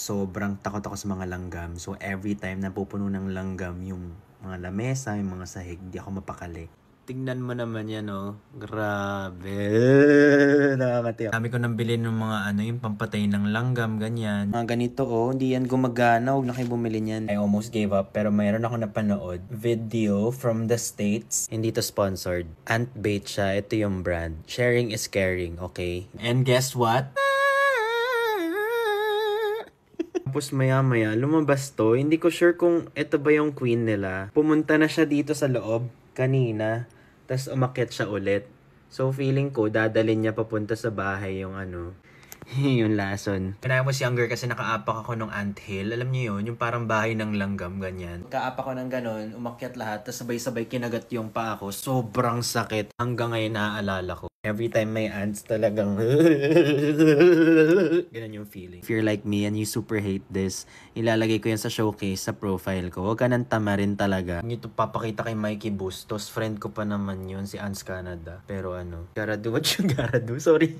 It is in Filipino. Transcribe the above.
sobrang takot ako sa mga langgam. So, every time na pupuno ng langgam yung mga lamesa, yung mga sahig, di ako mapakali. Tingnan mo naman yan, oh. Grabe. Nakakatiyak. Dami ko nang bilhin ng mga yung pampatay ng langgam, ganyan. Mga ganito, oh. Hindi yan gumagana. Huwag na kayo bumili niyan. I almost gave up, pero mayroon ako napanood. Video from the States. Hindi to sponsored. Ant bait siya. Ito yung brand. Sharing is caring, okay? And guess what? Tapos maya-maya, lumabas to. Hindi ko sure kung ito ba yung queen nila. Pumunta na siya dito sa loob kanina. Tapos umakyat siya ulit. So feeling ko, dadalhin niya papunta sa bahay yung yung lason. When I was younger kasi nakaapak ako ng anthill. Alam niyo yun? Yung parang bahay ng langgam, ganyan. Kaapak ko ng ganon, umakyat lahat. Tapos sabay-sabay kinagat yung paa ko. Sobrang sakit. Hanggang ngayon naaalala ko. Every time may ants talagang ganun yung feeling. If you're like me and you super hate this, ilalagay ko yan sa showcase, sa profile ko. Huwag ka nang tamarin talaga. Ito papakita kay Mikey Bustos. Friend ko pa naman yun, si Ants Canada. Pero gotta do what you gotta do. Sorry.